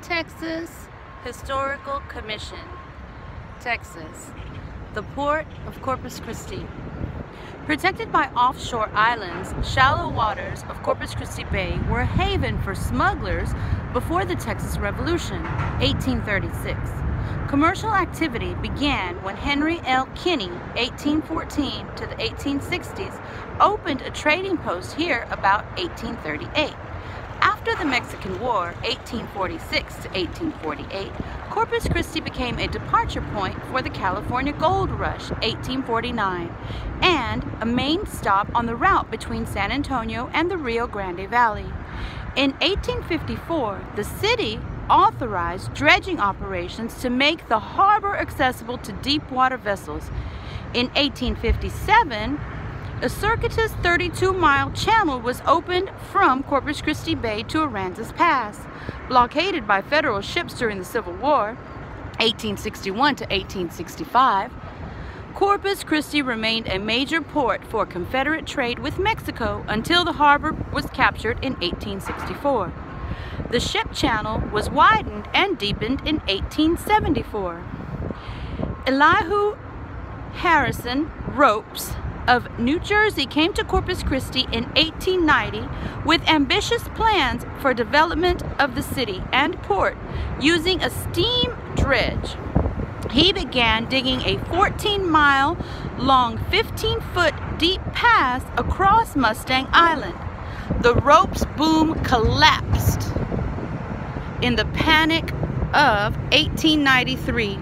Texas Historical Commission, Texas, the port of Corpus Christi. Protected by offshore islands, shallow waters of Corpus Christi Bay were a haven for smugglers before the Texas Revolution, 1836. Commercial activity began when Henry L. Kinney, 1814 to the 1860s, opened a trading post here about 1838. After the Mexican War, 1846 to 1848, Corpus Christi became a departure point for the California Gold Rush, 1849, and a main stop on the route between San Antonio and the Rio Grande Valley. In 1854, the city authorized dredging operations to make the harbor accessible to deep water vessels. In 1857, a circuitous 32-mile channel was opened from Corpus Christi Bay to Aransas Pass. Blockaded by federal ships during the Civil War, 1861 to 1865, Corpus Christi remained a major port for Confederate trade with Mexico until the harbor was captured in 1864. The ship channel was widened and deepened in 1874. Elihu Harrison Ropes of New Jersey came to Corpus Christi in 1890 with ambitious plans for development of the city and port using a steam dredge. He began digging a 14-mile long, 15-foot deep pass across Mustang Island. The Ropes boom collapsed in the panic of 1893,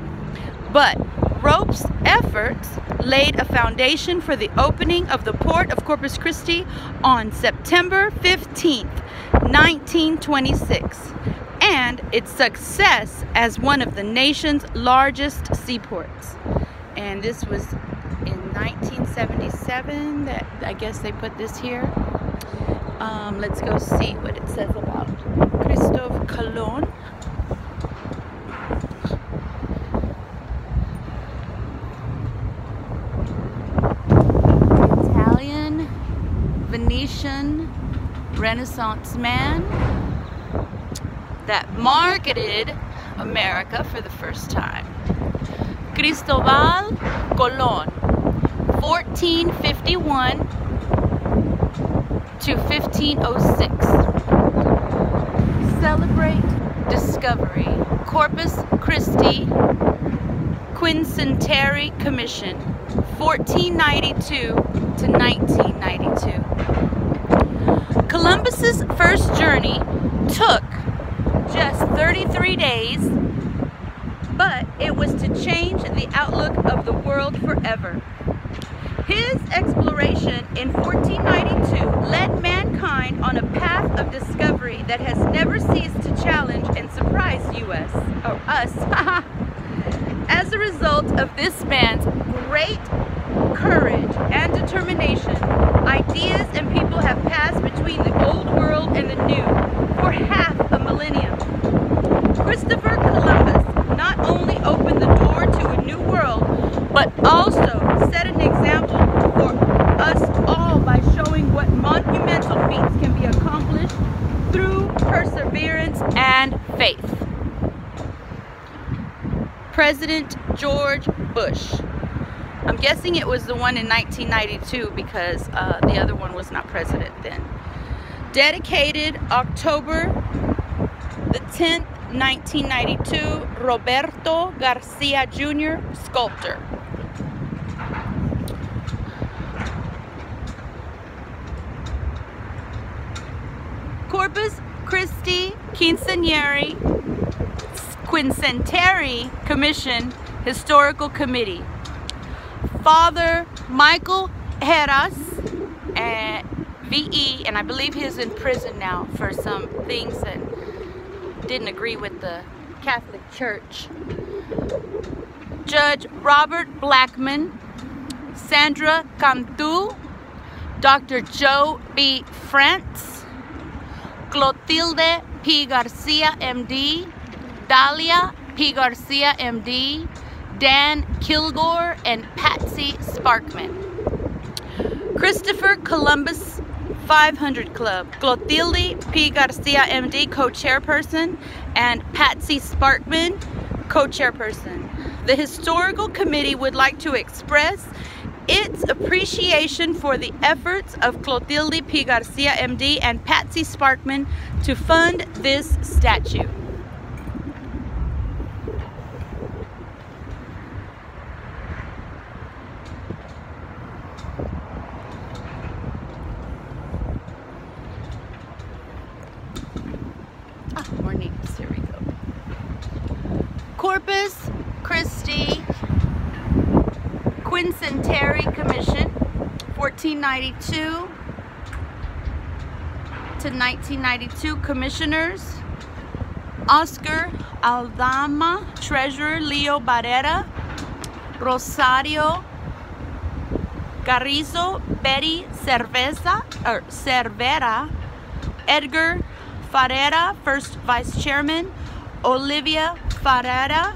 but Ropes' efforts laid a foundation for the opening of the port of Corpus Christi on September 15, 1926, and its success as one of the nation's largest seaports. And this was in 1977 that I guess they put this here. Let's go see what it says about Christophe Colon. Italian, Venetian, Renaissance man that marketed America for the first time. Cristobal Colon, 1451 to 1506. Celebrate discovery. Corpus Christi Quincentenary Commission, 1492 to 1992. Columbus's first journey took just 33 days, but it was to change the outlook of the world forever. His exploration in 1492 led mankind on a path of discovery that has never ceased to challenge and surprise us. As a result of this man's great courage and determination, ideas and people have passed between the old world and the new for half a millennium. Christopher Columbus not only opened the door to a new world, but also set an example for us all by showing what monumental feats can be accomplished through perseverance and faith. President George Bush. I'm guessing it was the one in 1992 because the other one was not president then. Dedicated October the 10th, 1992, Roberto Garcia Jr., sculptor. Corpus Christi Quincentenary Commission Historical Committee. Father Michael Heras, VE, and I believe he's in prison now for some things and didn't agree with the Catholic Church. Judge Robert Blackman, Sandra Cantu, Dr. Joe B. France, Clotilde P. Garcia, MD, Dalia P. Garcia, MD, Dan Kilgore, and Patsy Sparkman. Christopher Columbus 500 Club, Clotilde P. Garcia, MD, co-chairperson, and Patsy Sparkman, co-chairperson. The Historical Committee would like to express its appreciation for the efforts of Clotilde P. Garcia, MD, and Patsy Sparkman to fund this statue. More names, here we go. Corpus Christi Quincentenary Commission, 1492 to 1992. Commissioners: Oscar Aldama, Treasurer Leo Barrera, Rosario Carrizo, Betty Cervera, Edgar Farrera, First Vice Chairman, Olivia Farrera,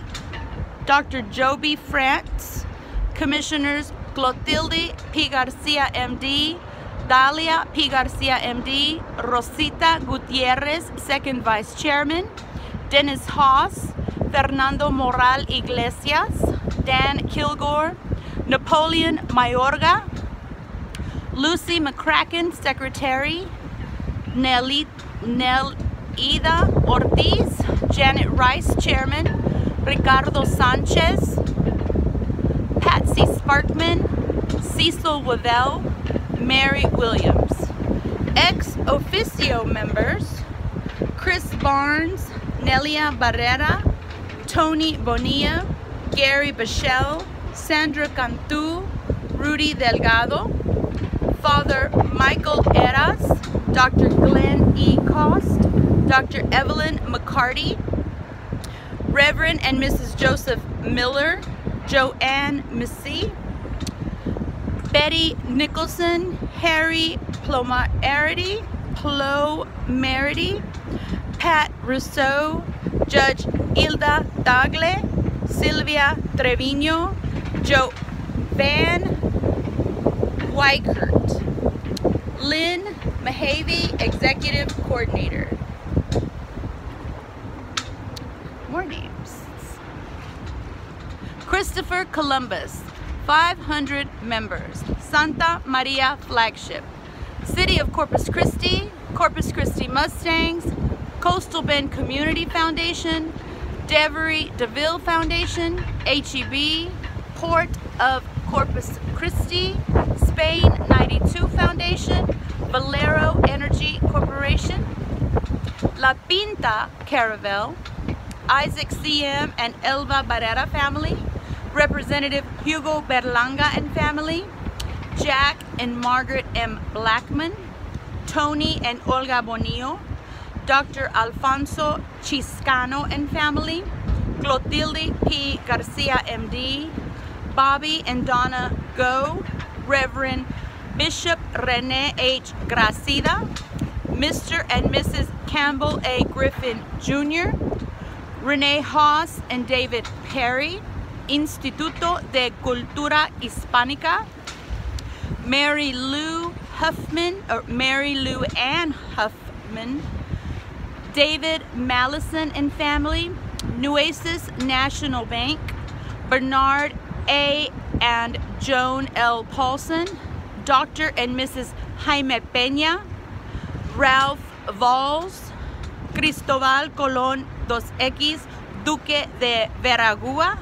Dr. Joby France. Commissioners: Clotilde P. Garcia, MD, Dalia P. Garcia, MD, Rosita Gutierrez, Second Vice Chairman, Dennis Haas, Fernando Moral Iglesias, Dan Kilgore, Napoleon Mayorga, Lucy McCracken, Secretary, Nelida Ortiz, Janet Rice, Chairman, Ricardo Sanchez, Patsy Sparkman, Cecil Waddell, Mary Williams. Ex officio members: Chris Barnes, Nelia Barrera, Tony Bonilla, Gary Bichelle, Sandra Cantu, Rudy Delgado. Father Michael Eras, Dr. Glenn E. Cost, Dr. Evelyn McCarty, Reverend and Mrs. Joseph Miller, Joanne Missy, Betty Nicholson, Harry Plomarity, Pat Rousseau, Judge Hilda Tagle, Sylvia Trevino, Joe Van Wykert, Lynn Mahavy, Executive Coordinator. More names. Christopher Columbus, 500 members. Santa Maria Flagship, City of Corpus Christi, Corpus Christi Mustangs, Coastal Bend Community Foundation, Devery DeVille Foundation, HEB, Port of Corpus Christi, Spain 92 Foundation, Valero Energy Corporation, La Pinta Caravel, Isaac CM and Elva Barrera family, Representative Hugo Berlanga and family, Jack and Margaret M. Blackman, Tony and Olga Bonillo, Dr. Alfonso Chiscano and family, Clotilde P. Garcia, MD, Bobby and Donna Go, Reverend Bishop Rene H. Gracida, Mr. and Mrs. Campbell A. Griffin Jr., Renee Haas and David Perry, Instituto de Cultura Hispánica, Mary Lou Ann Huffman, David Mallison and family, Nueces National Bank, Bernard A. and Joan L. Paulson, Dr. and Mrs. Jaime Peña, Ralph Valls, Cristobal Colón 2X, Duque de Veragua,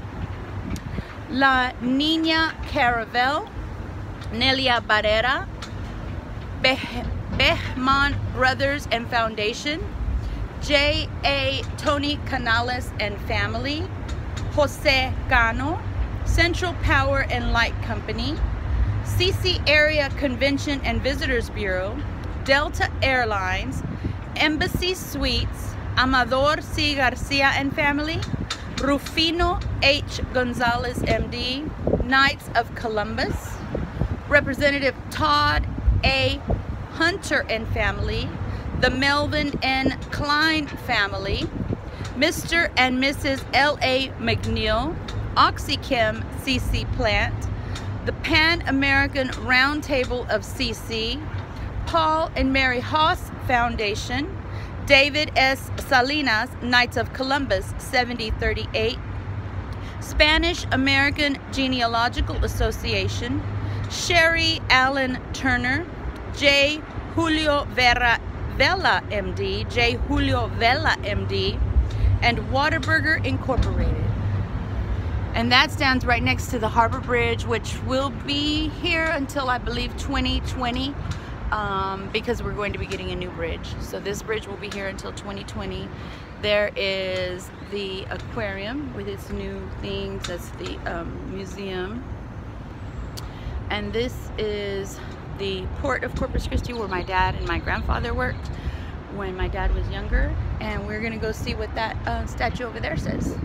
La Niña Caravel, Nelia Barrera, Behman Brothers and Foundation, J.A. Tony Canales and family, Jose Cano, Central Power and Light Company, CC Area Convention and Visitors Bureau, Delta Airlines, Embassy Suites, Amador C. Garcia and family, Rufino H. Gonzalez, MD, Knights of Columbus, Representative Todd A. Hunter and family, the Melvin N. Klein family, Mr. and Mrs. L.A. McNeil, OxyChem CC plant, the Pan American Roundtable of CC, Paul and Mary Haas Foundation, David S. Salinas, Knights of Columbus, 7038. Spanish American Genealogical Association, Sherry Allen Turner, J. Julio Vela, MD, J. Julio Vela, MD, and Whataburger Incorporated. And that stands right next to the Harbor Bridge, which will be here until I believe 2020, because we're going to be getting a new bridge. So this bridge will be here until 2020. There is the aquarium with its new things. That's the museum. And this is the port of Corpus Christi, where my dad and my grandfather worked when my dad was younger. And we're gonna go see what that statue over there says.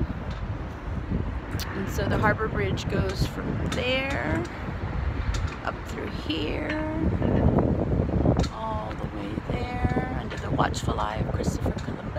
And so the Harbor Bridge goes from there up through here, all the way there, under the watchful eye of Christopher Columbus.